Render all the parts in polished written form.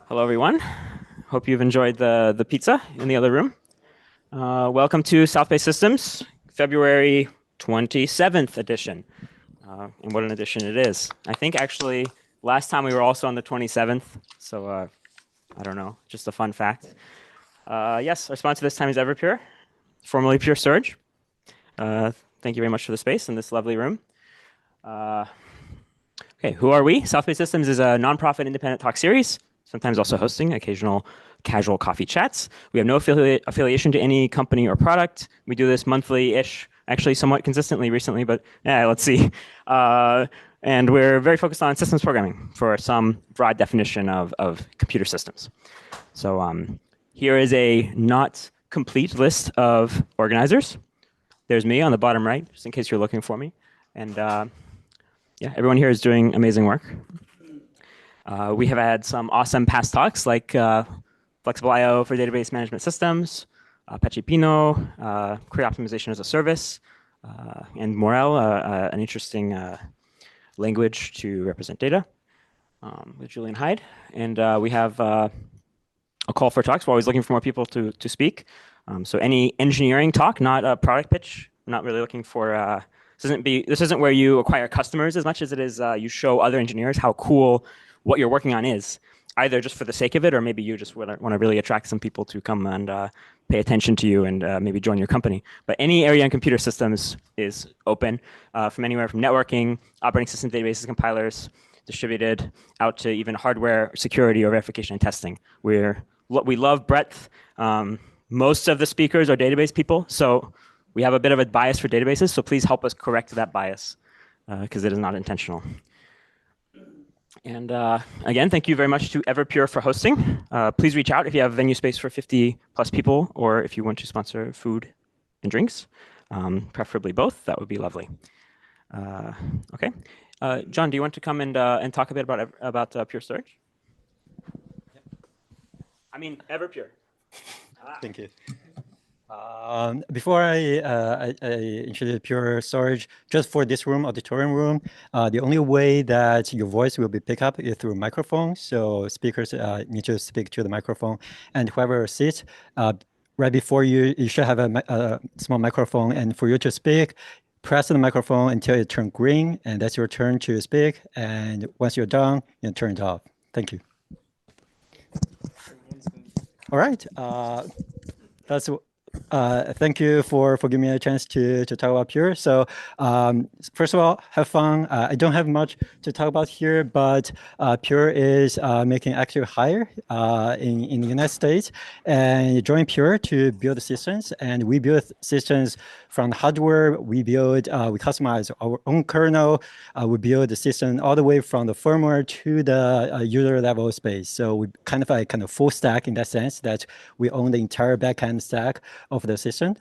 Hello, everyone. Hope you've enjoyed the pizza in the other room. Welcome to South Bay Systems, February 27th edition. And what an edition it is. I think actually last time we were also on the 27th, so I don't know, just a fun fact. Yes, our sponsor this time is Everpure, formerly Pure Storage. Thank you very much for the space in this lovely room. Okay, who are we? South Bay Systems is a nonprofit independent talk series, sometimes also hosting occasional casual coffee chats. We have no affiliation to any company or product. We do this monthly-ish, actually somewhat consistently recently, but yeah, let's see. And we're very focused on systems programming for some broad definition of computer systems. So here is a not complete list of organizers. There's me on the bottom right, just in case you're looking for me. And yeah, everyone here is doing amazing work. We have had some awesome past talks like Flexible I/O for database management systems, Apache Pinot, query optimization as a service, and Morel, an interesting language to represent data with Julian Hyde. And we have a call for talks. We're always looking for more people to speak. So any engineering talk, not a product pitch. I'm not really looking for this isn't where you acquire customers as much as it is you show other engineers how cool what you're working on is, either just for the sake of it, or maybe you just want to really attract some people to come and pay attention to you and maybe join your company. But any area in computer systems is open, from anywhere from networking, operating system databases, compilers, distributed, out to even hardware security or verification and testing. We love breadth. Most of the speakers are database people, so we have a bit of a bias for databases, so please help us correct that bias, because it is not intentional. And again, thank you very much to Everpure for hosting. Please reach out if you have venue space for 50+ people, or if you want to sponsor food and drinks, preferably both. That would be lovely. Okay, John, do you want to come and talk a bit about Pure Storage? I mean, Everpure. Thank you. Before I introduce Pure Storage, just for this room, auditorium room, the only way that your voice will be picked up is through a microphone. So speakers need to speak to the microphone, and whoever sits right before you, you should have a small microphone, and for you to speak, press the microphone until it turns green, and that's your turn to speak. And once you're done, you turn it off. Thank you. All right. Thank you for giving me a chance to talk about Pure. So first of all, have fun. I don't have much to talk about here, but Pure is making active hire in the United States, and join Pure to build systems. And we build systems from the hardware. We customize our own kernel. We build the system all the way from the firmware to the user level space. So we kind of full stack in that sense, that we own the entire backend stack of the system.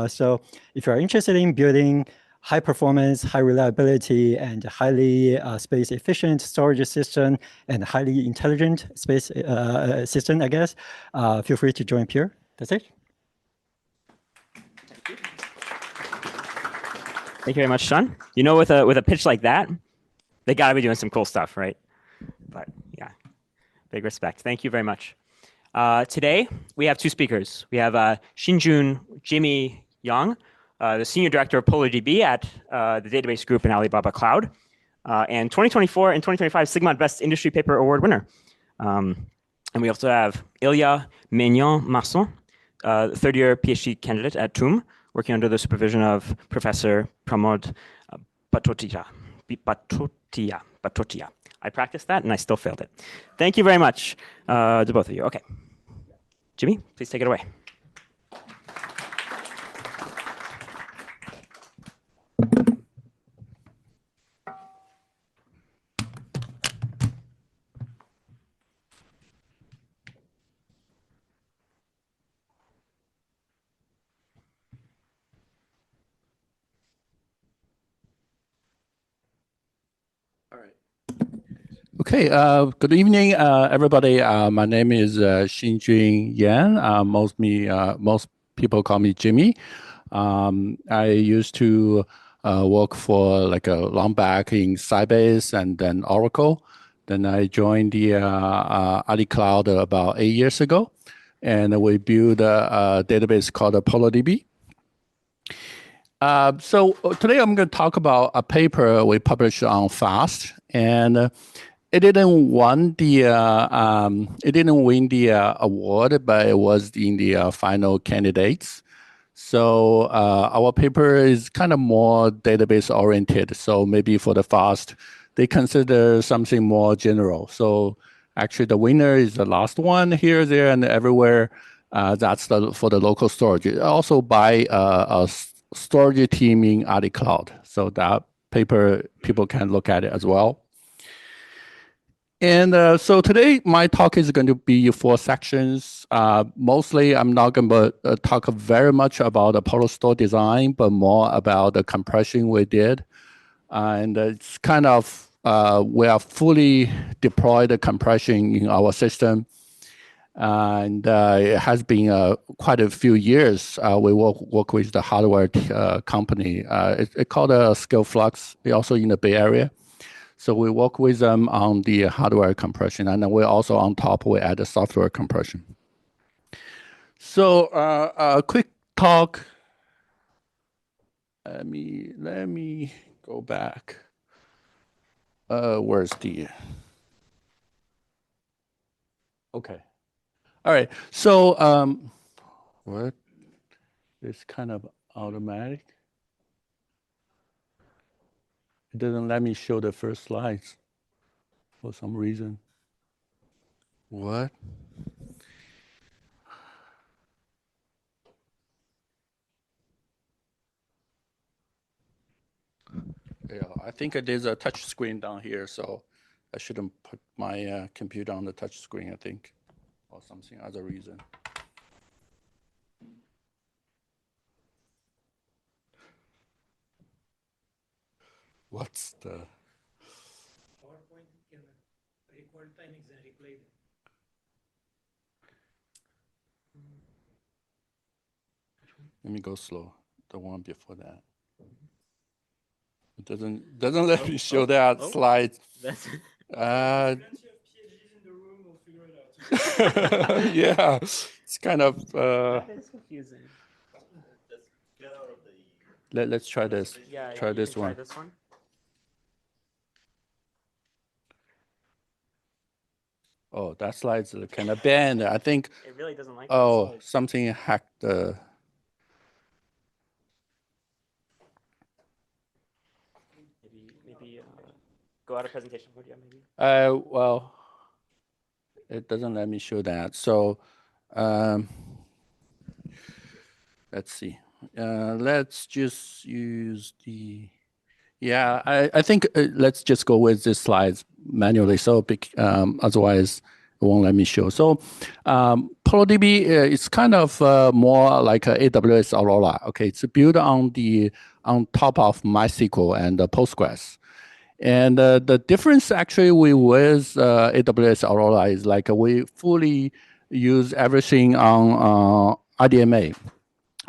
So if you're interested in building high performance, high reliability, and highly space efficient storage system, and highly intelligent space system, I guess, feel free to join Pure. That's it. Thank you very much, Sean. You know, with a pitch like that, they got to be doing some cool stuff, right? But yeah, big respect. Thank you very much. Today, we have two speakers. We have Xinjun Jimmy Yang, the Senior Director of PolarDB at the database group in Alibaba Cloud, and 2024 and 2025 Sigmod Best Industry Paper Award winner. And we also have Ilya Meignan Masson, third-year PhD candidate at TUM, working under the supervision of Professor Pramod Batotia. I practiced that, and I still failed it. Thank you very much to both of you. Okay. Jimmy, please take it away. Okay, good evening, everybody. My name is Xinjun Yan. Most people call me Jimmy. I used to work for like a long back in Sybase and then Oracle. Then I joined the AliCloud about 8 years ago, and we built a database called PolarDB. So today I'm going to talk about a paper we published on FAST, and it didn't win the award, but it was in the final candidates. So our paper is kind of more database oriented. So maybe for the FAST, they consider something more general. So actually, the winner is the last one here, there, and everywhere. That's for the local storage. Also by a storage team in AliCloud. So that paper, people can look at it as well. And so today, my talk is going to be 4 sections. Mostly, I'm not going to talk very much about the PolarStore design, but more about the compression we did. And it's kind of, we are fully deployed the compression in our system. And it has been quite a few years. We work with the hardware company. It's called ScaleFlux, also in the Bay Area. So we work with them on the hardware compression, and then we also on top we add the software compression. So a quick talk. Let me go back. Where's the? Okay. All right. So what? It's kind of automatic. It doesn't let me show the first slides for some reason. What? Yeah, I think there's a touch screen down here, so I shouldn't put my computer on the touch screen, I think, or something other reason. What's the? PowerPoint can record timings and replay them. Let me go slow. The one before that. It doesn't let me show that slide. Yeah, it's kind of. That is confusing. Let's try this. Yeah, try this one. Try this one. Oh, that slide's kind of banned. I think. It really doesn't like. Oh, something hacked the. Maybe go out of presentation mode. Yeah, maybe. Well, it doesn't let me show that. So, let's see. Let's just use the. Yeah, I think let's just go with these slides manually. So otherwise, it won't let me show. So PolarDB is kind of more like a AWS Aurora. Okay, it's built on top of MySQL and Postgres. And the difference actually with AWS Aurora is like we fully use everything on RDMA.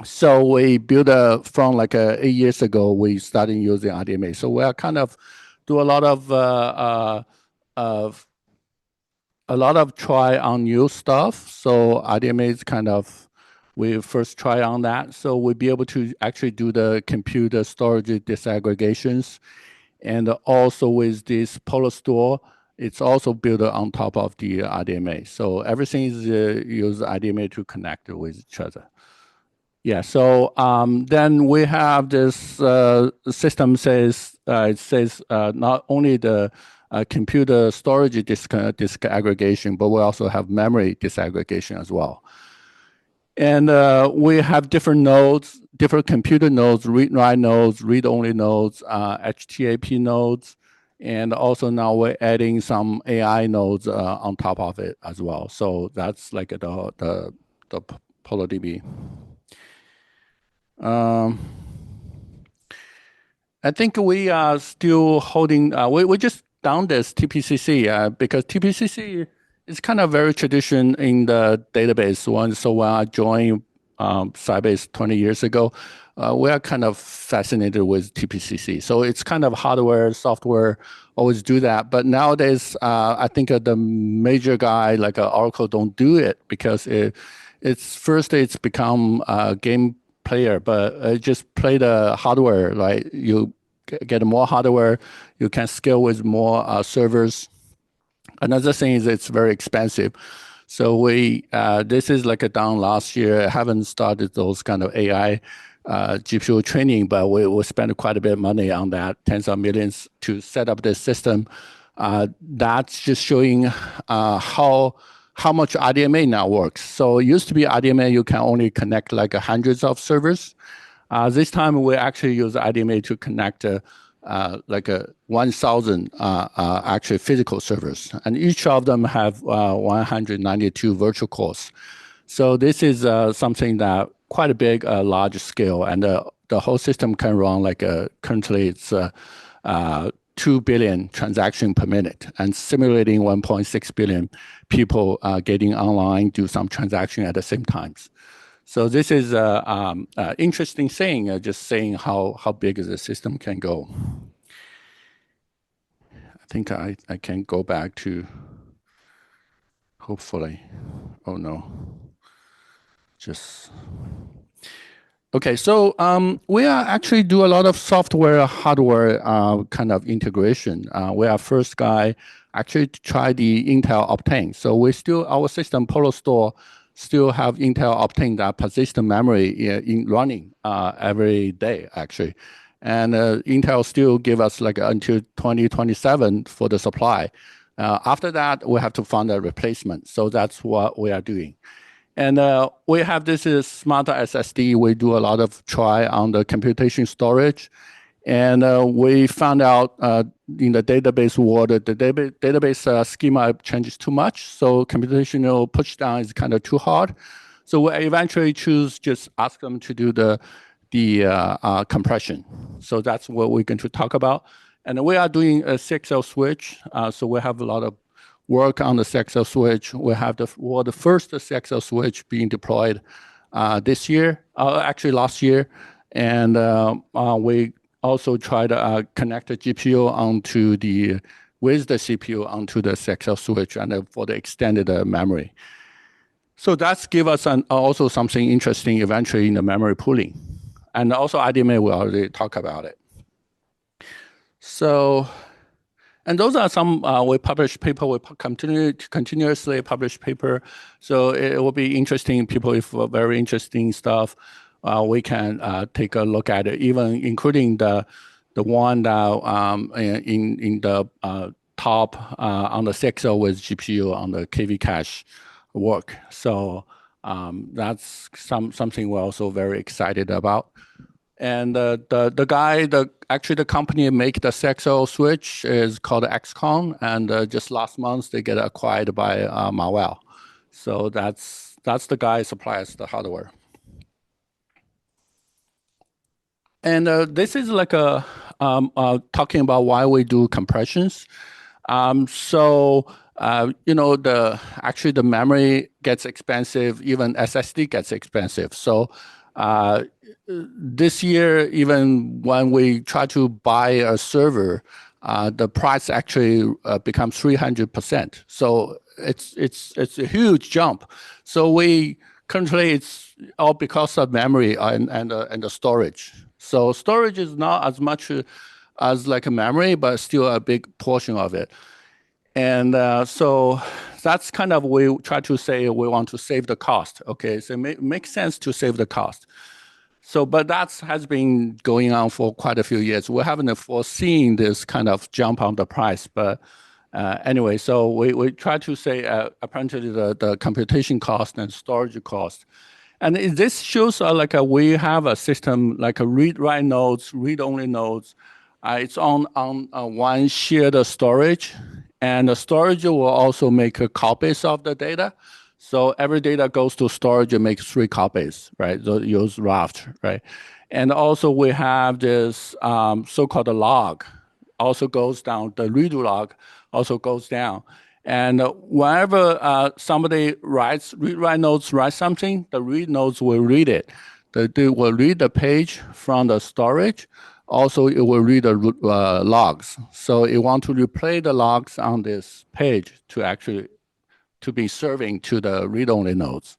So we built from like 8 years ago, we started using RDMA. So we are kind of do a lot of try on new stuff. So RDMA is kind of, we first try on that. So we'll be able to actually do the computer storage disaggregations. And also with this PolarStore, it's also built on top of the RDMA. So everything is use RDMA to connect with each other. Yeah, so then we have this system says, it says not only the computer storage disk aggregation, but we also have memory disaggregation as well. And we have different nodes, different computer nodes, read-write nodes, read-only nodes, HTAP nodes, and also now we're adding some AI nodes on top of it as well. So that's like the PolarDB. I think we are still holding, we just done this TPCC because TPCC is kind of very tradition in the database one. So when I joined Sybase 20 years ago, we are kind of fascinated with TPCC. So it's kind of hardware, software, always do that. But nowadays, I think the major guy like Oracle don't do it because it's become a game player, but just play the hardware, right? You get more hardware, you can scale with more servers. Another thing is it's very expensive. So this is like done last year. I haven't started those kind of AI GPU training, but we spent quite a bit of money on that, tens of millions to set up this system. That's just showing how much RDMA now works. So it used to be RDMA, you can only connect like hundreds of servers. This time we actually use RDMA to connect like 1,000 actually physical servers, and each of them have 192 virtual cores. So this is something that quite a big, large scale, and the whole system can run like currently it's 2 billion transactions per minute, and simulating 1.6 billion people getting online, do some transaction at the same time. So this is an interesting thing, just saying how big the system can go. I think I can go back to, hopefully. Oh no. Okay, so we are actually do a lot of software, hardware kind of integration. We are first guy actually to try the Intel Optane. So our system PolarStore still have Intel Optane that persistent memory in running every day actually. And Intel still give us like until 2027 for the supply. After that, we have to find a replacement. So that's what we are doing. And we have this smarter SSD. We do a lot of try on the computation storage. And we found out in the database world that the database schema changes too much. So computational push down is kind of too hard. So we eventually just ask them to do the compression. So that's what we're going to talk about. And we are doing a CXL switch. So we have a lot of work on the CXL switch. We have the first CXL switch being deployed this year, actually last year. And we also try to connect the GPU with the CPU onto the CXL switch and for the extended memory. So that's give us also something interesting eventually in the memory pooling. And also RDMA, we already talked about it. So, and those are some, we publish paper, we continuously publish paper. So it will be interesting, people if very interesting stuff, we can take a look at it, even including the one that in the top on the CXL with GPU on the KV cache work. So that's something we're also very excited about. And actually the company make the CXL switch is called XCon, and just last month they get acquired by Marvell. So that's the guy who supplies the hardware. And this is like talking about why we do compressions. So you know, actually the memory gets expensive, even SSD gets expensive. So this year, even when we try to buy a server, the price actually becomes 300%. So it's a huge jump. So currently it's all because of memory and the storage. So storage is not as much as like a memory, but still a big portion of it. And so that's kind of, we try to say we want to save the cost. Okay, so it makes sense to save the cost. So, but that has been going on for quite a few years. We haven't foreseen this kind of jump on the price, but anyway, so we try to say apparently the computation cost and storage cost. And this shows like we have a system like a read-write nodes, read-only nodes. It's on one shared storage, and the storage will also make copies of the data. So every data goes to storage and makes 3 copies, right? So use raft, right? And also we have this so-called log, also goes down. The redo log also goes down. And whenever somebody read-write nodes write something, the read nodes will read it. They will read the page from the storage, Also, it will read the logs. So it want to replay the logs on this page to actually to be serving to the read-only nodes.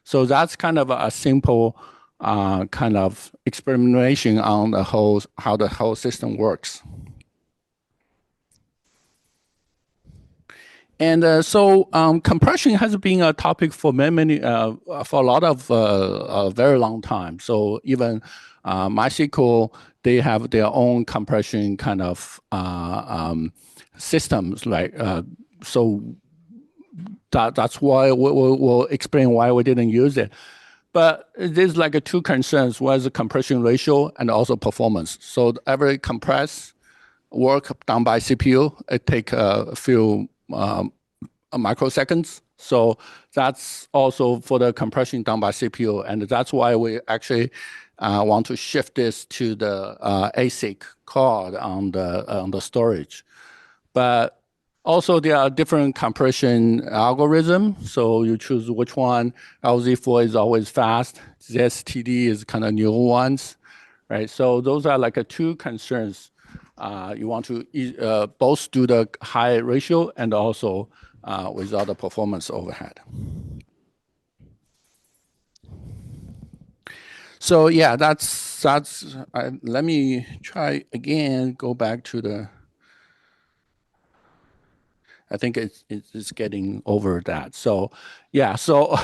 So that's kind of a simple kind of experimentation on the whole, how the whole system works. And so compression has been a topic for many for a lot of a very long time. So even MySQL, they have their own compression kind of systems. Like so, that's why we'll explain why we didn't use it. But there's like two concerns: one is the compression ratio and also performance. So every compress work done by CPU, it take a few microseconds. So that's also for the compression done by CPU, and that's why we actually want to shift this to the ASIC card on the storage. But also there are different compression algorithms. So you choose which one. LZ4 is always fast. ZSTD is kind of new ones, right? So those are like two concerns. You want to both do the high ratio and also without the performance overhead. So yeah, that's. Let me try again. Go back to the. I think it's getting over that. So yeah, so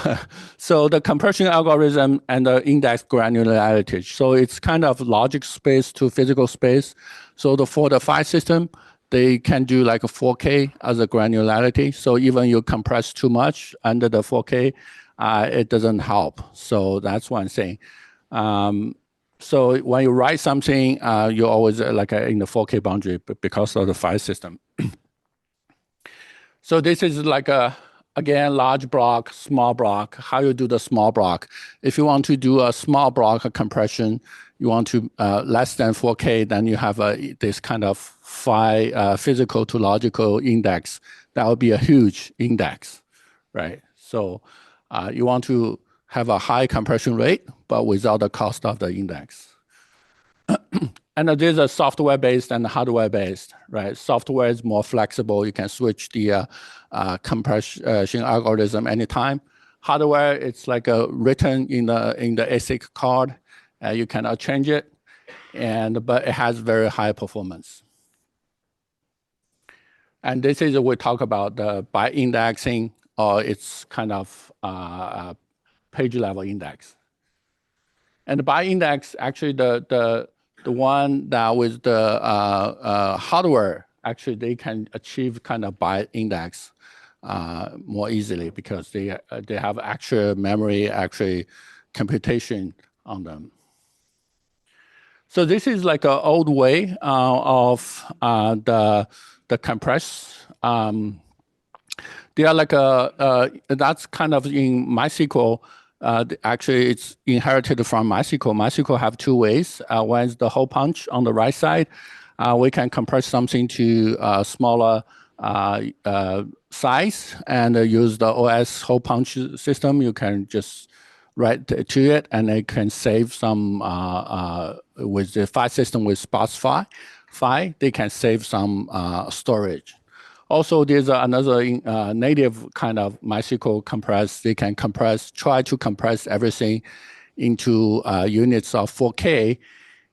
so the compression algorithm and the index granularity. So it's kind of logic space to physical space. So for the file system, they can do like a 4K as a granularity. So even you compress too much under the 4K, it doesn't help. So that's one thing. So when you write something, you're always like in the 4K boundary because of the file system. So this is like again, large block, small block, how you do the small block. If you want to do a small block compression, you want to less than 4K, then you have this kind of physical to logical index. That would be a huge index, right? So you want to have a high compression rate, but without the cost of the index. And there's a software-based and hardware-based, right? Software is more flexible. You can switch the compression algorithm anytime. Hardware, it's like written in the ASIC card. You cannot change it, but it has very high performance. And this is we talk about the by indexing, or it's kind of page level index. And by index, actually the one that with the hardware, actually they can achieve kind of by index more easily because they have actual memory, actually computation on them. So this is like an old way of the compress. They are like that's kind of in MySQL. Actually, it's inherited from MySQL. MySQL have two ways. One is the hole punch on the right side. We can compress something to a smaller size and use the OS hole punch system. You can just write to it, and it can save some with the file system with Spotify. They can save some storage. Also, there's another native kind of MySQL compress. They can try to compress everything into units of 4K,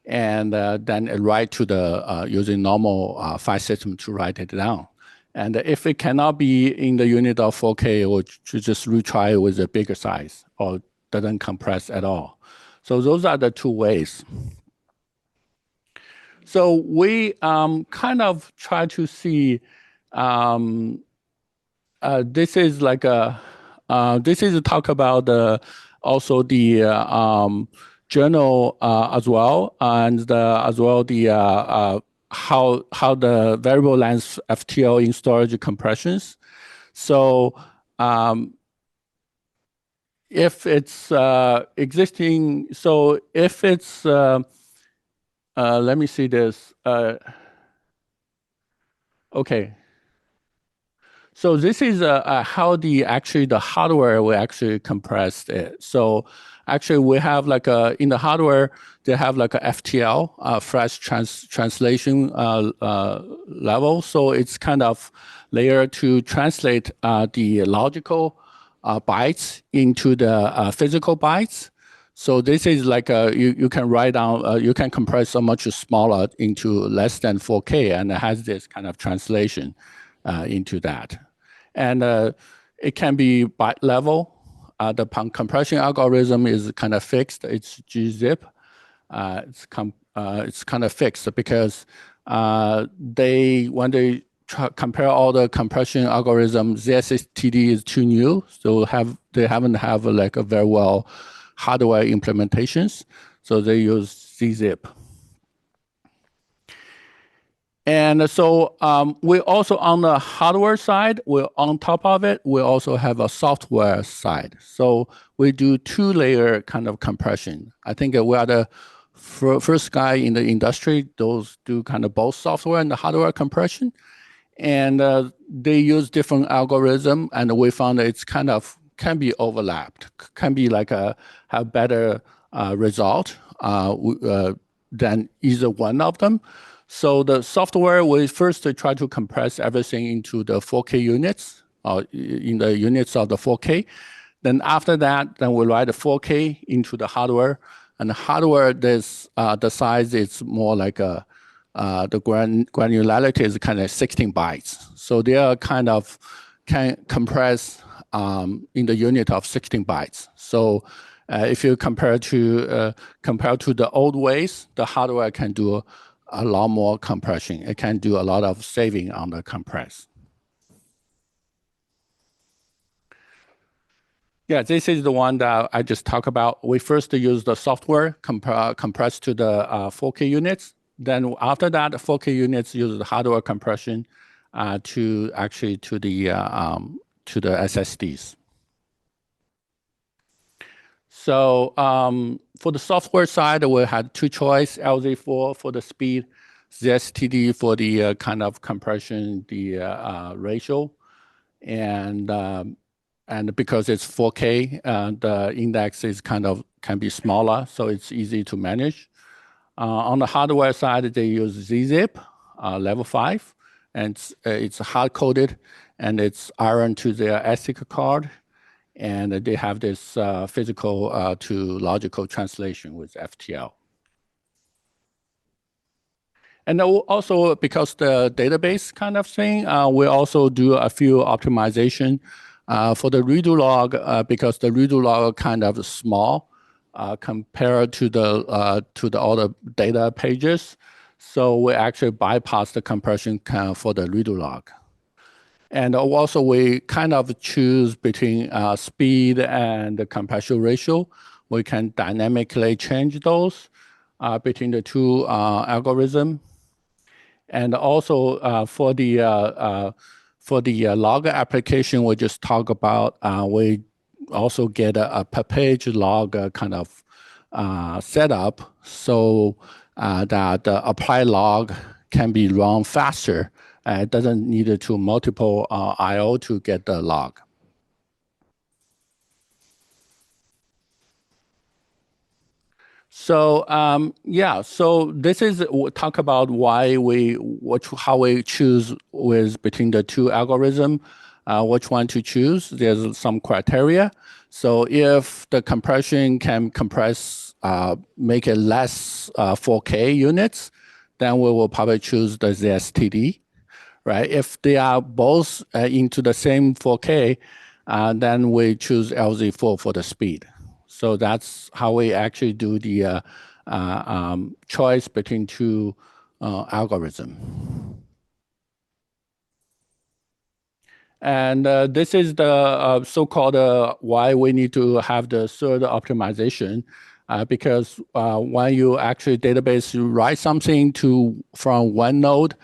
and then write to the using normal file system to write it down. And if it cannot be in the unit of 4K, or just retry with a bigger size, or doesn't compress at all. So those are the two ways. So we kind of try to see. This is like this is a talk about also the journal as well, and as well the how the variable length FTL in storage compressions. So if it's existing, so if it's let me see this. Okay. So this is how the hardware will actually compress it. So actually we have like in the hardware, they have like a FTL, flash translation level. So it's kind of layer to translate the logical bytes into the physical bytes. So this is like you can write down, you can compress so much smaller into less than 4K, and it has this kind of translation into that. And it can be byte level. The compression algorithm is kind of fixed. It's gzip. It's kind of fixed because when they compare all the compression algorithms, ZSTD is too new, so they haven't have like a very well hardware implementations, so they use gzip. And so we also on the hardware side, on top of it, we also have a software side. So we do 2-layer kind of compression. I think we are the first guy in the industry. Those do kind of both software and the hardware compression. And they use different algorithm, and we found that it's kind of can be overlapped, can be like have better result than either one of them. So the software, we first try to compress everything into the 4K units, in the units of the 4K. Then after that, then we write the 4K into the hardware. And the hardware, the size is more like the granularity is kind of 16 bytes. So they are kind of can compress in the unit of 16 bytes. So if you compare to the old ways, the hardware can do a lot more compression. It can do a lot of saving on the compress. Yeah, this is the one that I just talked about. We first use the software compress to the 4K units. Then after that, 4K units use the hardware compression to the SSDs. So for the software side, we had 2 choices: LZ4 for the speed, ZSTD for the kind of compression, the ratio, and because it's 4K, the index is can be smaller, so it's easy to manage. On the hardware side, they use zip level 5, and it's hard coded, and it's iron to their ASIC card. And they have this physical to logical translation with FTL. And also, because the database kind of thing, we also do a few optimization for the redo log, because the redo log kind of small compared to the other data pages. So we actually bypass the compression for the redo log. And also, we kind of choose between speed and the compression ratio. We can dynamically change those between the 2 algorithms. And also for the log application we just talked about, we also get a per page log kind of setup, so that the apply log can be run faster. It doesn't need to multiple I/O to get the log. So yeah, so this is talk about how we choose between the 2 algorithms, which one to choose. There's some criteria. So if the compression can compress, make it less 4K units, then we will probably choose the ZSTD. Right? If they are both into the same 4K, then we choose LZ4 for the speed. So that's how we actually do the choice between 2 algorithms. And this is the so-called why we need to have the third optimization, because when you actually database, you write something from one node,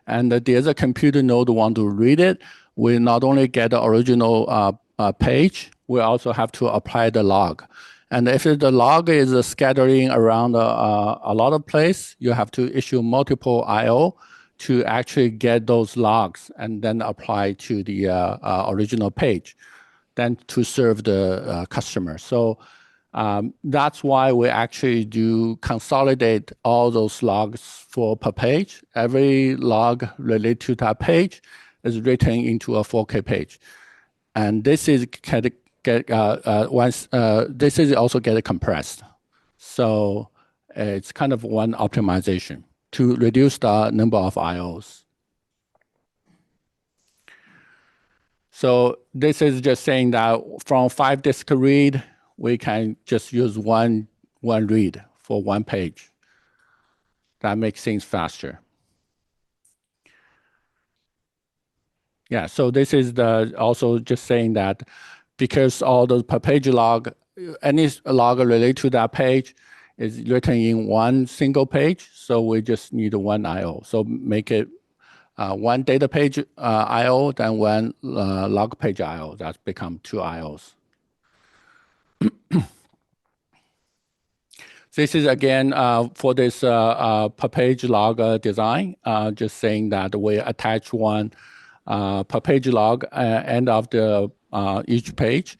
and the other computer node want to read it, we not only get the original page, we also have to apply the log. And if the log is scattering around a lot of place, you have to issue multiple I/O to actually get those logs and then apply to the original page, then to serve the customer. So that's why we actually do consolidate all those logs for per page. Every log related to that page is written into a 4K page, and this is this is also get compressed. So it's kind of one optimization to reduce the number of IOs. So this is just saying that from 5 disk read, we can just use one read for one page. That makes things faster. Yeah, so this is also just saying that because all the per page log, any log related to that page is written in one single page, so we just need one IO. So make it one data page IO, then one log page IO. That's become 2 IOs. This is again for this per page log design, just saying that we attach one per page log end of the each page.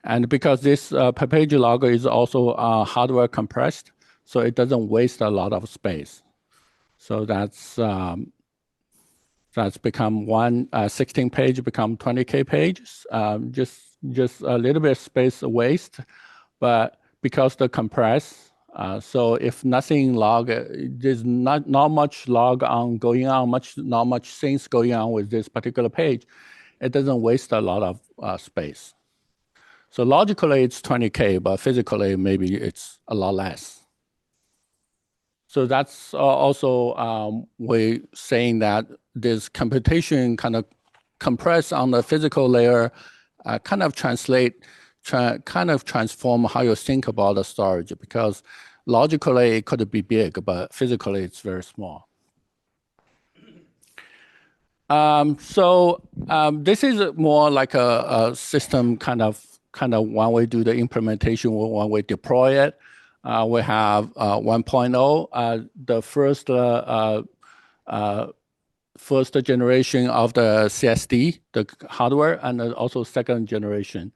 And because this per page log is also hardware compressed, so it doesn't waste a lot of space. So that's become one 16 page become 20K pages. Just a little bit of space waste, but because the compress, so if nothing log, there's not much log on going on, not much things going on with this particular page, it doesn't waste a lot of space. So logically it's 20K, but physically maybe it's a lot less. So that's also we're saying that this computation kind of compress on the physical layer, kind of transform how you think about the storage, because logically it could be big, but physically it's very small. This is more like a system kind of when we do the implementation, when we deploy it. We have 1.0, the first generation of the CSD, the hardware, and also second generation.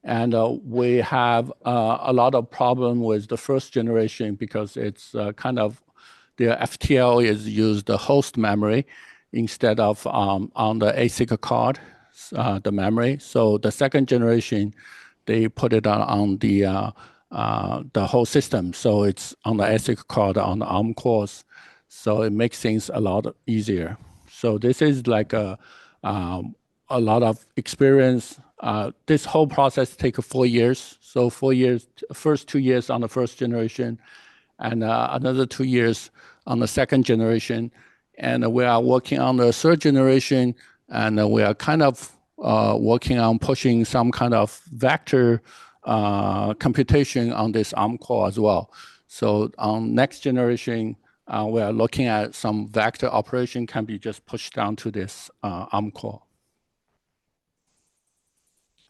And we have a lot of problem with the first generation because it's kind of, the FTL is used the host memory instead of on the ASIC card, the memory. So the second generation, they put it on the whole system. So it's on the ASIC card on the ARM cores. So it makes things a lot easier. So this is like a lot of experience. This whole process takes 4 years. So 4 years, first 2 years on the first generation, and another 2 years on the second generation. And we are working on the third generation, and we are kind of working on pushing some kind of vector computation on this ARM core as well. So on next generation, we are looking at some vector operation can be just pushed down to this ARM core.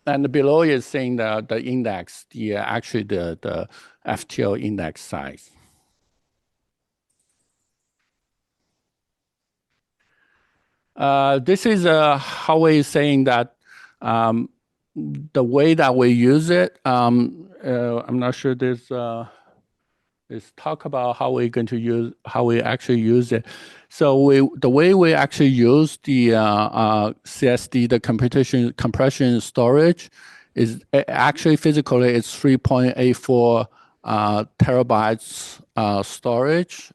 And below is saying the index, actually the FTL index size. This is how we're saying that the way that we use it. I'm not sure there's talk about how we're going to use, how we actually use it. So the way we actually use the CSD, the compression storage, is actually physically it's 3.84 terabytes storage.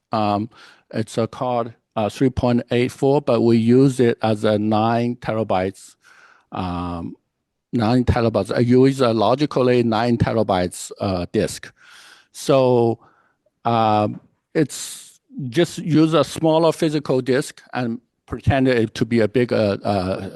It's a card 3.84, but we use it as a 9 terabytes. 9 terabytes. I use a logically 9 terabytes disk. So it's just use a smaller physical disk and pretend it to be a bigger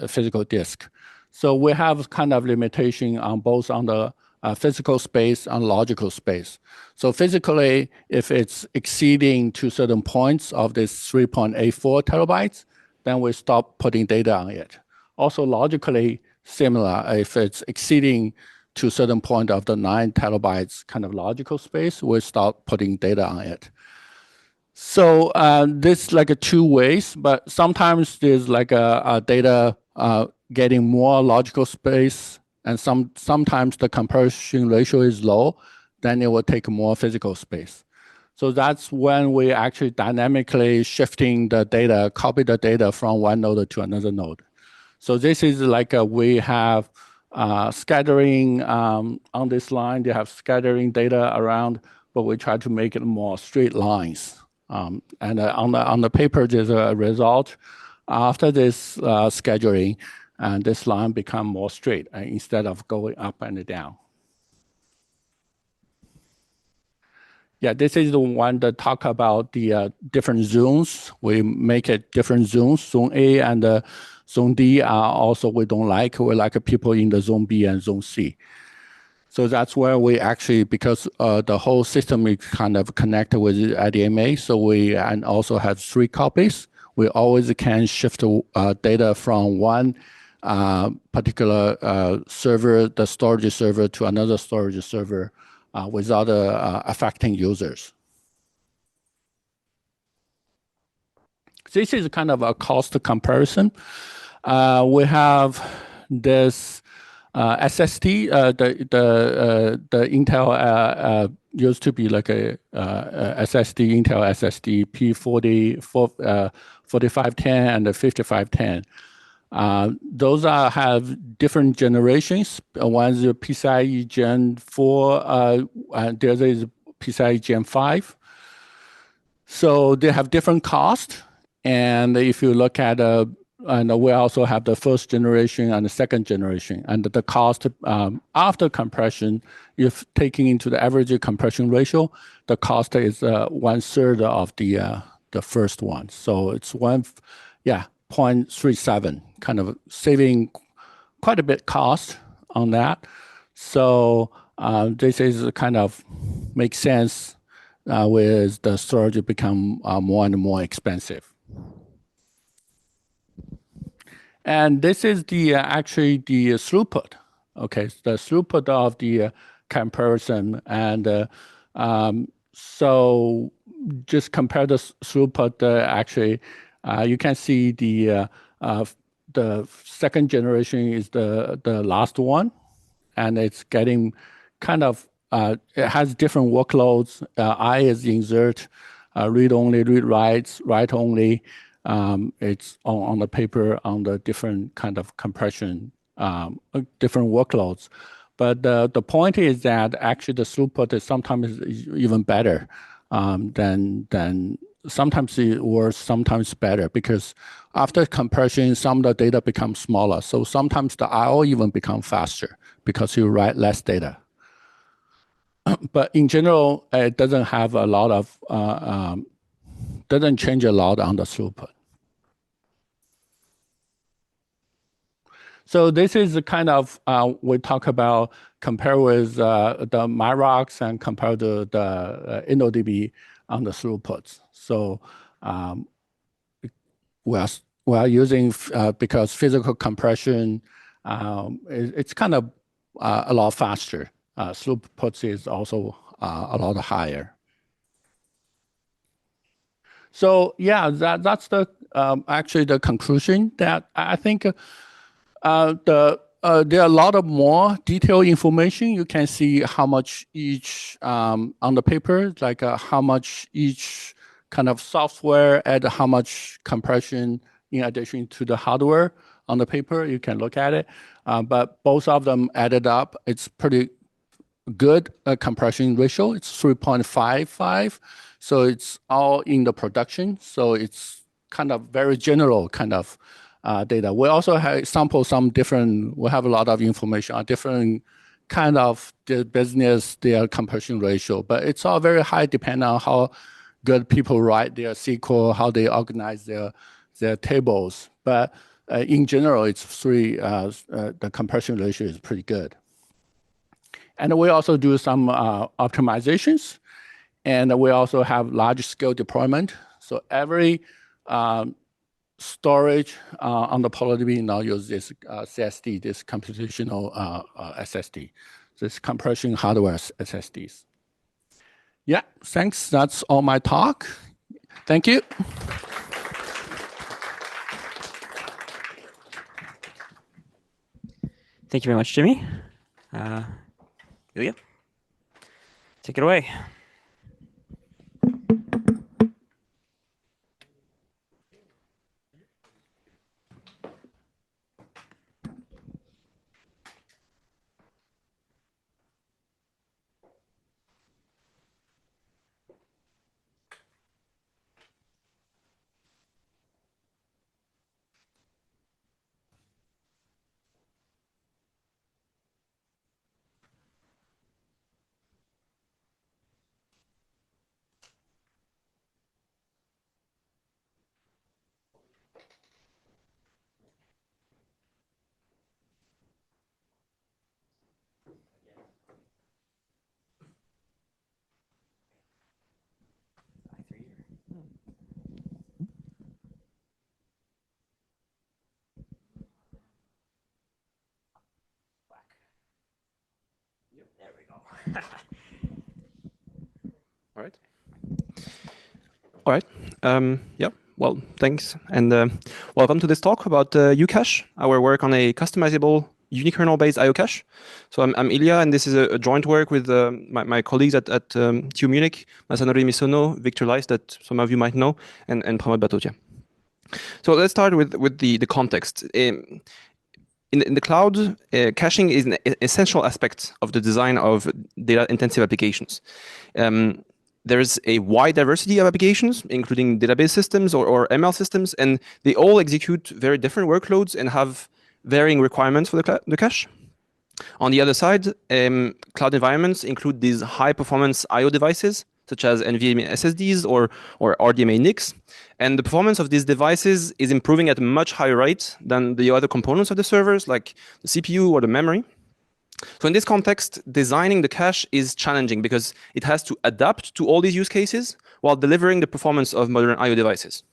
physical disk. So we have kind of limitation on both on the physical space and logical space. So physically, if it's exceeding to certain points of this 3.84 terabytes, then we stop putting data on it. Also logically similar, if it's exceeding to certain point of the 9 terabytes kind of logical space, we start putting data on it. So this like a two ways, but sometimes there's like a data getting more logical space, and sometimes the compression ratio is low, then it will take more physical space. So that's when we actually dynamically shifting the data, copy the data from one node to another node. So this is like we have scattering on this line. They have scattering data around, but we try to make it more straight lines. And on the paper, there's a result after this scheduling, and this line become more straight instead of going up and down. Yeah, this is the one that talk about the different zones. We make it different zones. Zone A and Zone D are also we don't like. We like people in the Zone B and Zone C. So that's where we actually, because the whole system is kind of connected with RDMA, so we and also have 3 copies. We always can shift data from one particular server, the storage server, to another storage server without affecting users. This is kind of a cost comparison. We have this SSD, the Intel used to be like a SSD, Intel SSD P40, 4510 and the 5510. Those have different generations. One is PCIe Gen 4, and the other is PCIe Gen 5. So they have different cost. And if you look at and we also have the first generation and the second generation. And the cost after compression, if taking into the average compression ratio, the cost is 1/3 of the first one. So it's 0.37, kind of saving quite a bit cost on that. So this is kind of makes sense with the storage become more and more expensive. And this is the actually the throughput. Okay, the throughput of the comparison, and so just compare the throughput. Actually, you can see the second generation is the last one, and it's getting kind of it has different workloads. I is insert, read only, read writes, write only. It's on the paper on the different kind of compression, different workloads. But the point is that actually the throughput is sometimes even better than sometimes worse, sometimes better, because after compression, some of the data becomes smaller. So sometimes the I/O even becomes faster because you write less data. But in general, it doesn't have a lot of doesn't change a lot on the throughput. So this is the kind of we talk about compare with the Myrox and compare to the InnoDB on the throughputs. So we are using because physical compression it's kind of a lot faster. Throughputs is also a lot higher. So yeah, that's the actually the conclusion that I think there are a lot of more detailed information. You can see how much each on the paper, like how much each kind of software and how much compression in addition to the hardware on the paper. You can look at it, but both of them added up. It's pretty good compression ratio. It's 3.55. So it's all in the production. So it's kind of very general kind of data. We also have sample some different, we have a lot of information on different kind of the business, their compression ratio, but it's all very high depending on how good people write their SQL, how they organize their tables. But in general, it's the compression ratio is pretty good. And we also do some optimizations. And we also have large scale deployment. So every storage on the PolarDB now uses this CSD, this computational SSD, this compression hardware SSDs. Yeah, thanks. That's all my talk. Thank you. Thank you very much, Jimmy. Ilya, take it away. There we go. All right. All right. Yeah. Well, thanks, and welcome to this talk about uCache, our work on a customizable unikernel-based IO cache. So I'm Ilya, and this is a joint work with my colleagues at TU Munich, Masson, Victor Leist, that some of you might know, and Pramod Batotia. So let's start with the context. In the cloud, caching is an essential aspect of the design of data-intensive applications. There's a wide diversity of applications, including database systems or ML systems, and they all execute very different workloads and have varying requirements for the cache. On the other side, cloud environments include these high-performance I/O devices, such as NVMe SSDs or RDMA NICs, and the performance of these devices is improving at a much higher rate than the other components of the servers, like the CPU or the memory. So in this context, designing the cache is challenging because it has to adapt to all these use cases while delivering the performance of modern I/O devices.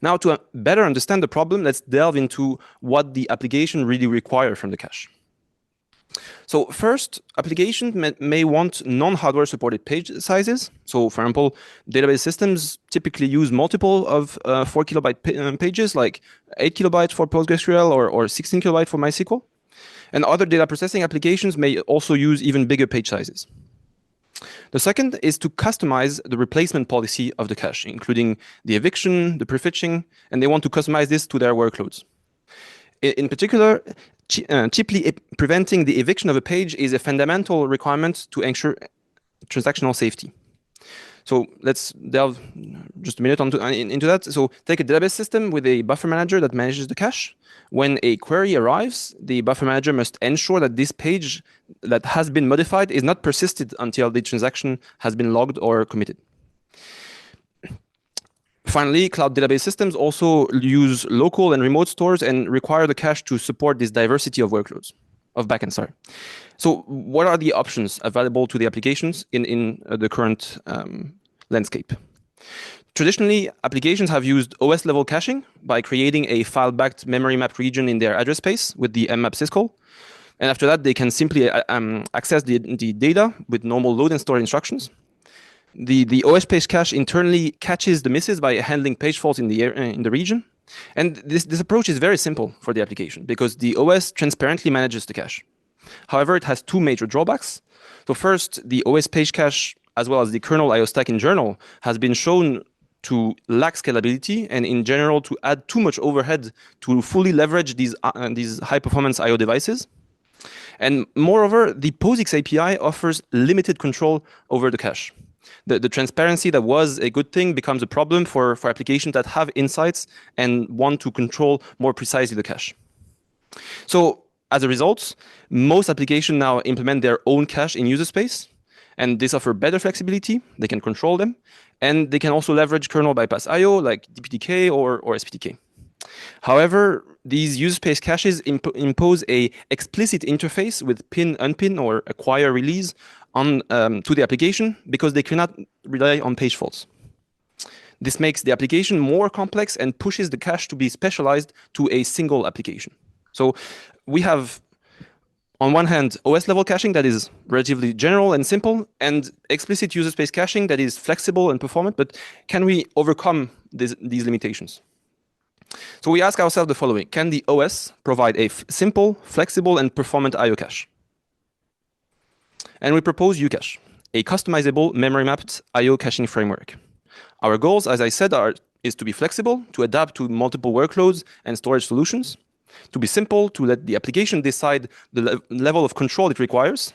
Now, to better understand the problem, let's delve into what the application really requires from the cache. So first, applications may want non-hardware supported page sizes. So for example, database systems typically use multiple of 4 kilobyte pages, like 8 kilobytes for PostgreSQL or 16 kilobytes for MySQL. And other data processing applications may also use even bigger page sizes. The second is to customize the replacement policy of the cache, including the eviction, the prefetching, and they want to customize this to their workloads. In particular, cheaply preventing the eviction of a page is a fundamental requirement to ensure transactional safety. So let's delve just a minute into that. So take a database system with a buffer manager that manages the cache. When a query arrives, the buffer manager must ensure that this page that has been modified is not persisted until the transaction has been logged or committed. Finally, cloud database systems also use local and remote stores and require the cache to support this diversity of workloads, of backends, sorry. So what are the options available to the applications in the current landscape? Traditionally, applications have used OS-level caching by creating a file-backed memory map region in their address space with the mmap syscall. And after that, they can simply access the data with normal load and store instructions. The OS page cache internally catches the misses by handling page faults in the region. And this approach is very simple for the application because the OS transparently manages the cache. However, it has two major drawbacks. So first, the OS page cache, as well as the kernel IO stack in general, has been shown to lack scalability and in general to add too much overhead to fully leverage these high-performance IO devices. And moreover, the POSIX API offers limited control over the cache. The transparency that was a good thing becomes a problem for applications that have insights and want to control more precisely the cache. So as a result, most applications now implement their own cache in user space, and this offers better flexibility. They can control them, and they can also leverage kernel bypass IO like DPTK or SPTK. However, these user space caches impose a explicit interface with pin, unpin, or acquire release on to the application because they cannot rely on page faults. This makes the application more complex and pushes the cache to be specialized to a single application. So we have, on one hand, OS-level caching that is relatively general and simple, and explicit user space caching that is flexible and performant, but can we overcome these limitations? So we ask ourselves the following: can the OS provide a simple, flexible, and performant I/O cache? And we propose uCache, a customizable memory-mapped I/O caching framework. Our goals, as I said, is to be flexible, to adapt to multiple workloads and storage solutions, to be simple, to let the application decide the level of control it requires,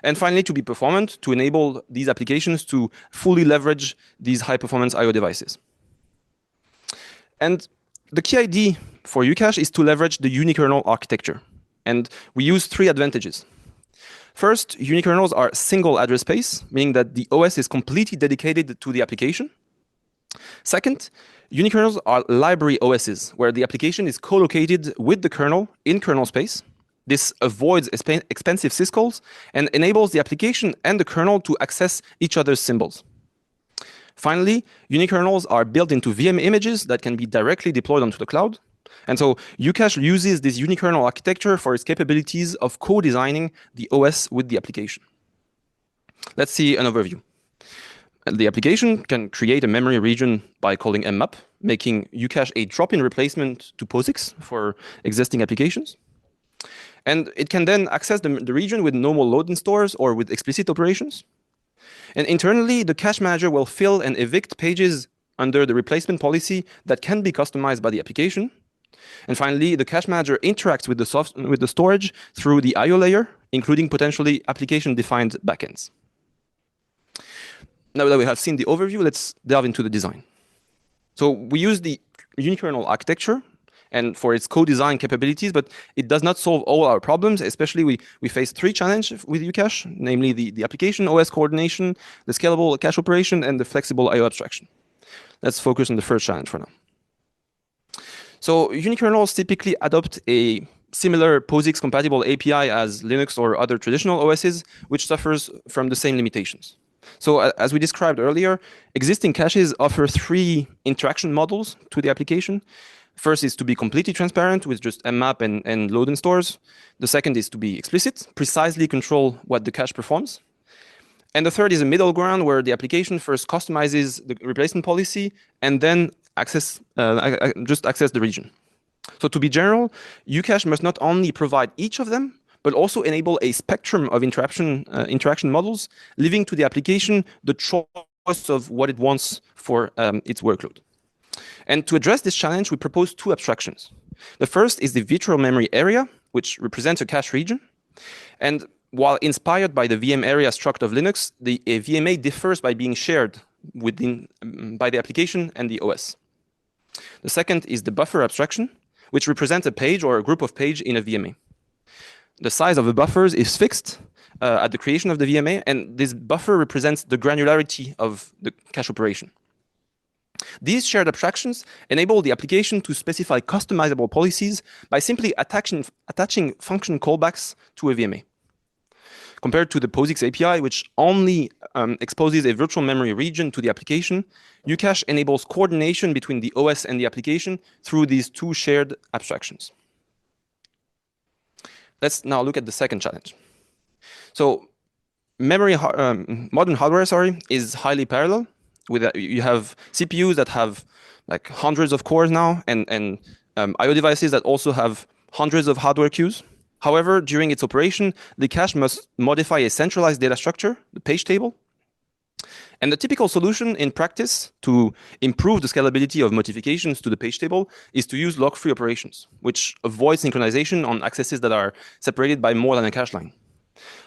and finally, to be performant, to enable these applications to fully leverage these high-performance I/O devices. And the key idea for uCache is to leverage the unikernel architecture. And we use 3 advantages. First, unikernels are single address space, meaning that the OS is completely dedicated to the application. Second, unikernels are library OSs, where the application is co-located with the kernel in kernel space. This avoids expensive syscalls and enables the application and the kernel to access each other's symbols. Finally, unikernels are built into VM images that can be directly deployed onto the cloud. And so uCache uses this unikernel architecture for its capabilities of co-designing the OS with the application. Let's see an overview. The application can create a memory region by calling mmap, making uCache a drop-in replacement to POSIX for existing applications. And it can then access the region with normal load and stores or with explicit operations. And internally, the cache manager will fill and evict pages under the replacement policy that can be customized by the application. And finally, the cache manager interacts with the storage through the I/O layer, including potentially application-defined backends. Now that we have seen the overview, let's delve into the design. So we use the unikernel architecture and for its co-design capabilities, but it does not solve all our problems. Especially, we face 3 challenges with uCache, namely the application OS coordination, the scalable cache operation, and the flexible I/O abstraction. Let's focus on the first challenge for now. So unikernels typically adopt a similar POSIX-compatible API as Linux or other traditional OSs, which suffers from the same limitations. So as we described earlier, existing caches offer 3 interaction models to the application. First is to be completely transparent with just mmap and load and stores. The second is to be explicit, precisely control what the cache performs. And the third is a middle ground where the application first customizes the replacement policy and then just access the region. So to be general, uCache must not only provide each of them, but also enable a spectrum of interaction models, leaving to the application the choice of what it wants for its workload. And to address this challenge, we propose 2 abstractions. The first is the virtual memory area, which represents a cache region. And while inspired by the VM area struct of Linux, the VMA differs by being shared by the application and the OS. The second is the buffer abstraction, which represents a page or a group of pages in a VMA. The size of the buffers is fixed at the creation of the VMA, and this buffer represents the granularity of the cache operation. These shared abstractions enable the application to specify customizable policies by simply attaching function callbacks to a VMA. Compared to the POSIX API, which only exposes a virtual memory region to the application, uCache enables coordination between the OS and the application through these 2 shared abstractions. Let's now look at the second challenge. So modern hardware, is highly parallel. You have CPUs that have like hundreds of cores now, and I/O devices that also have hundreds of hardware queues. However, during its operation, the cache must modify a centralized data structure, the page table. And the typical solution in practice to improve the scalability of modifications to the page table is to use lock-free operations, which avoid synchronization on accesses that are separated by more than a cache line.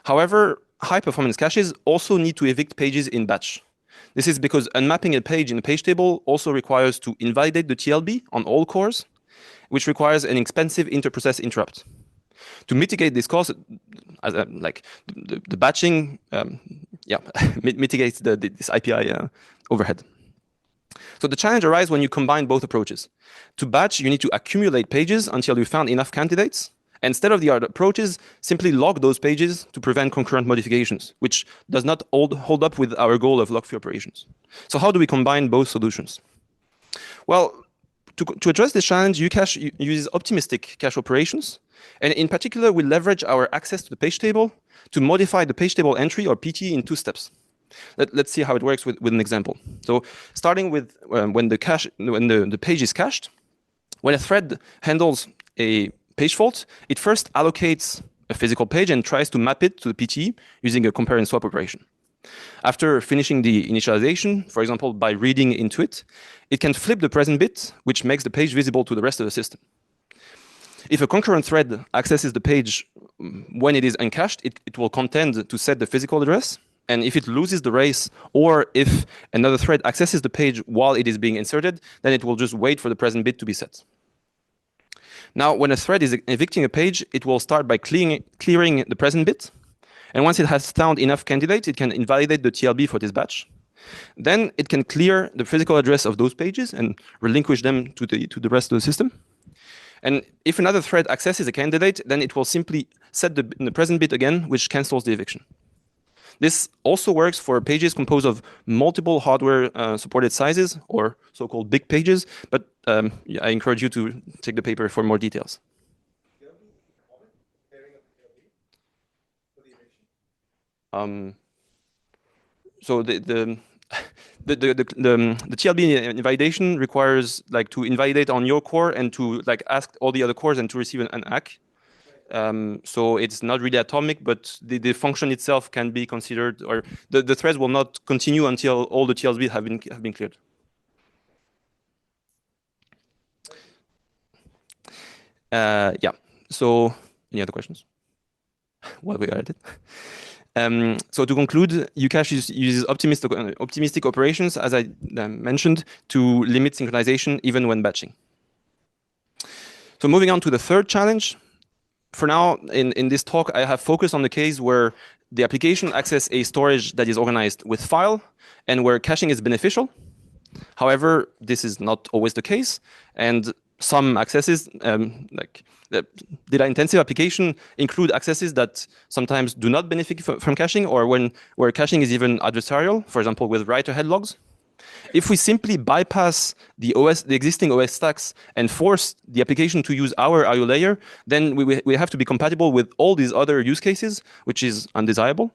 However, high-performance caches also need to evict pages in batch. This is because unmapping a page in a page table also requires to invalidate the TLB on all cores, which requires an expensive inter-process interrupt. To mitigate this cost, the batching mitigates this API overhead. So the challenge arises when you combine both approaches. To batch, you need to accumulate pages until you found enough candidates. Instead of the other approaches, simply log those pages to prevent concurrent modifications, which does not hold up with our goal of lock-free operations. So how do we combine both solutions? Well, to address this challenge, uCache uses optimistic cache operations. And in particular, we leverage our access to the page table to modify the page table entry, or PT, in 2 steps. Let's see how it works with an example. So starting with when the page is cached, when a thread handles a page fault, it first allocates a physical page and tries to map it to the PT using a compare and swap operation. After finishing the initialization, for example, by reading into it, it can flip the present bit, which makes the page visible to the rest of the system. If a concurrent thread accesses the page when it is uncached, it will contend to set the physical address. And if it loses the race, or if another thread accesses the page while it is being inserted, then it will just wait for the present bit to be set. Now, when a thread is evicting a page, it will start by clearing the present bit. And once it has found enough candidates, it can invalidate the TLB for this batch. Then it can clear the physical address of those pages and relinquish them to the rest of the system. And if another thread accesses a candidate, then it will simply set the present bit again, which cancels the eviction. This also works for pages composed of multiple hardware supported sizes, or so-called big pages, but I encourage you to take the paper for more details. So the TLB invalidation requires to invalidate on your core and to ask all the other cores and to receive an ACK. So it's not really atomic, but the function itself can be considered, or the threads will not continue until all the TLBs have been cleared. Yeah. So any other questions? While we are at it. So to conclude, uCache uses optimistic operations, as I mentioned, to limit synchronization even when batching. So moving on to the third challenge. For now, in this talk, I have focused on the case where the application accesses a storage that is organized with file and where caching is beneficial. However, this is not always the case, and some accesses, like the data-intensive application, include accesses that sometimes do not benefit from caching, or where caching is even adversarial, for example, with write-ahead logs. If we simply bypass the existing OS stacks and force the application to use our IO layer, then we have to be compatible with all these other use cases, which is undesirable.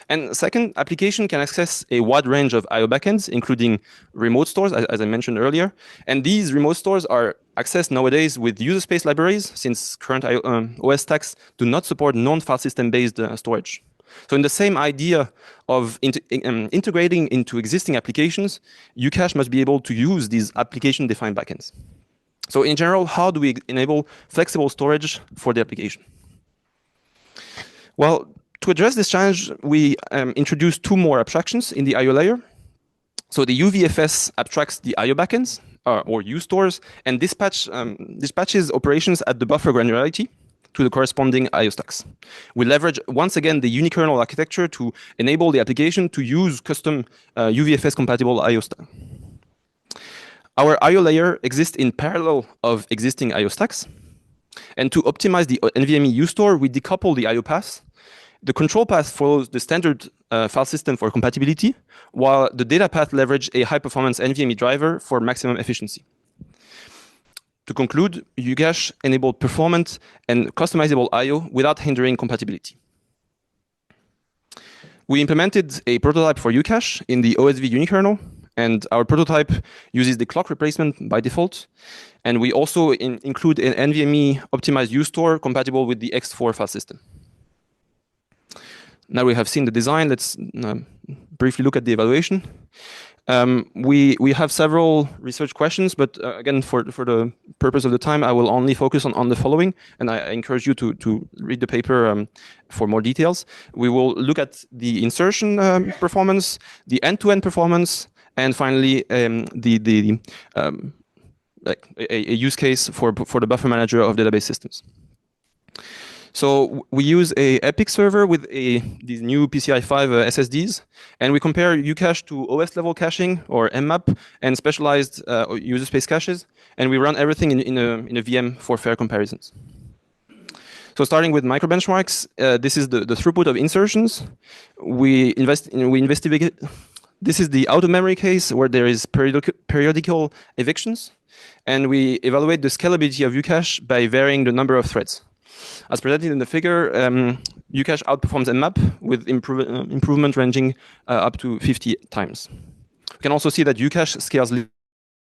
And second, application can access a wide range of IO backends, including remote stores, as I mentioned earlier. And these remote stores are accessed nowadays with user space libraries, since current OS stacks do not support non-file system-based storage. So in the same idea of integrating into existing applications, uCache must be able to use these application-defined backends. So in general, how do we enable flexible storage for the application? Well, to address this challenge, we introduced 2 more abstractions in the IO layer. So the UVFS abstracts the IO backends, or uStores, and dispatches operations at the buffer granularity to the corresponding IO stacks. We leverage, once again, the unikernel architecture to enable the application to use custom UVFS-compatible IO stacks. Our IO layer exists in parallel of existing IO stacks. And to optimize the NVMe uStore, we decouple the IO paths. The control path follows the standard file system for compatibility, while the data path leverages a high-performance NVMe driver for maximum efficiency. To conclude, uCache enabled performant and customizable I/O without hindering compatibility. We implemented a prototype for uCache in the OSV unikernel, and our prototype uses the clock replacement by default. And we also include an NVMe optimized uStore compatible with the X4 file system. Now we have seen the design. Let's briefly look at the evaluation. We have several research questions, but again, for the purpose of the time, I will only focus on the following, and I encourage you to read the paper for more details. We will look at the insertion performance, the end-to-end performance, and finally a use case for the buffer manager of database systems. So we use a Epic server with these new PCI 5 SSDs, and we compare uCache to OS level caching, or mmap, and specialized user space caches, and we run everything in a VM for fair comparisons. So starting with micro benchmarks, this is the throughput of insertions. We investigate. This is the auto memory case where there is periodical evictions. and we evaluate the scalability of uCache by varying the number of threads. As presented in the figure, uCache outperforms mmap with improvement ranging up to 50 times. We can also see that uCache scales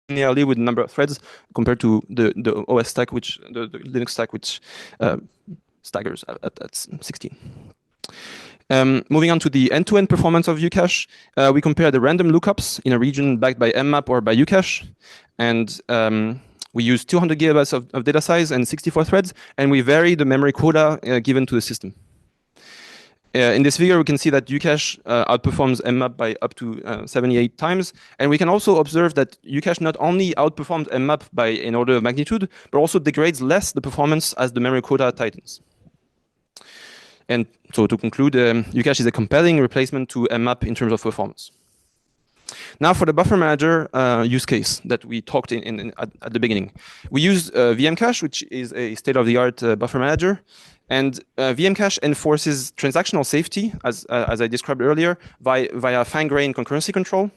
linearly with the number of threads compared to the OS stack, the Linux stack, which staggers at 16. Moving on to the end-to-end performance of uCache, we compare the random lookups in a region backed by mmap or by uCache, and we use 200 gigabytes of data size and 64 threads, and we vary the memory quota given to the system. In this figure, we can see that uCache outperforms mmap by up to 78 times, and we can also observe that uCache not only outperforms mmap by an order of magnitude, but also degrades less the performance as the memory quota tightens. And so to conclude, uCache is a compelling replacement to mmap in terms of performance. Now for the buffer manager use case that we talked at the beginning. We use VMCache, which is a state-of-the-art buffer manager. And VMCache enforces transactional safety, as I described earlier, via fine-grained concurrency control.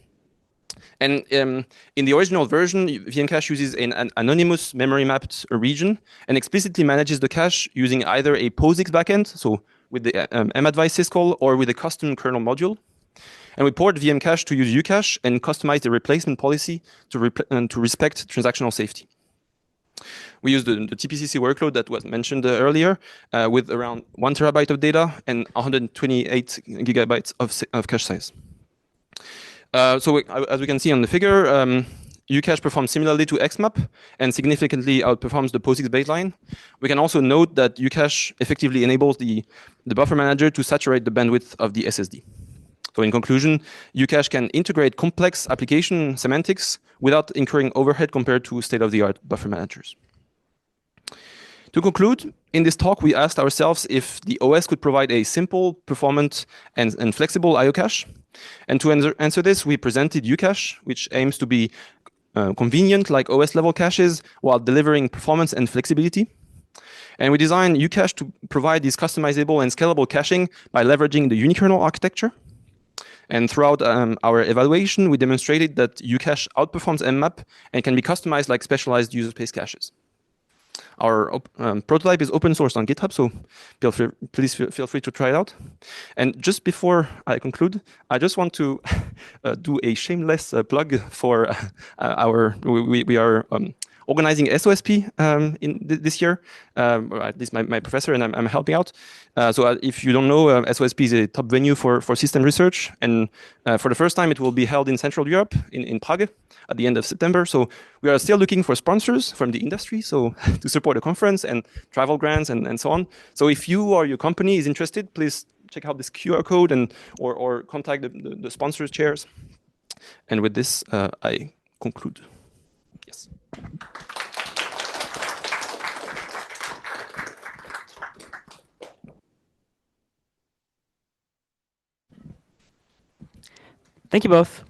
And in the original version, VMCache uses an anonymous memory-mapped region and explicitly manages the cache using either a POSIX backend, so with the madvice syscall, or with a custom kernel module. And we port VMCache to use uCache and customize the replacement policy to respect transactional safety. We use the TPCC workload that was mentioned earlier with around 1 terabyte of data and 128 gigabytes of cache size. As we can see on the figure, uCache performs similarly to XMAP and significantly outperforms the POSIX baseline. We can also note that uCache effectively enables the buffer manager to saturate the bandwidth of the SSD. So in conclusion, uCache can integrate complex application semantics without incurring overhead compared to state-of-the-art buffer managers. To conclude, in this talk, we asked ourselves if the OS could provide a simple, performant, and flexible IO cache. And to answer this, we presented uCache, which aims to be convenient like OS-level caches while delivering performance and flexibility. And we designed uCache to provide this customizable and scalable caching by leveraging the unikernel architecture. And throughout our evaluation, we demonstrated that uCache outperforms mmap and can be customized like specialized user space caches. Our prototype is open sourced on GitHub, so please feel free to try it out. And just before I conclude, I just want to do a shameless plug for we are organizing SOSP this year. At least my professor and I'm helping out. So if you don't know, SOSP is a top venue for system research. And for the first time, it will be held in Central Europe, in Prague, at the end of September. So we are still looking for sponsors from the industry, so to support the conference and travel grants and so on. So if you or your company is interested, please check out this QR code or contact the sponsors chairs. And with this, I conclude. Yes. Thank you both.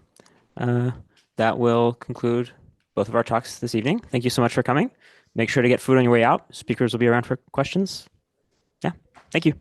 That will conclude both of our talks this evening. Thank you so much for coming. Make sure to get food on your way out. Speakers will be around for questions. Yeah, thank you.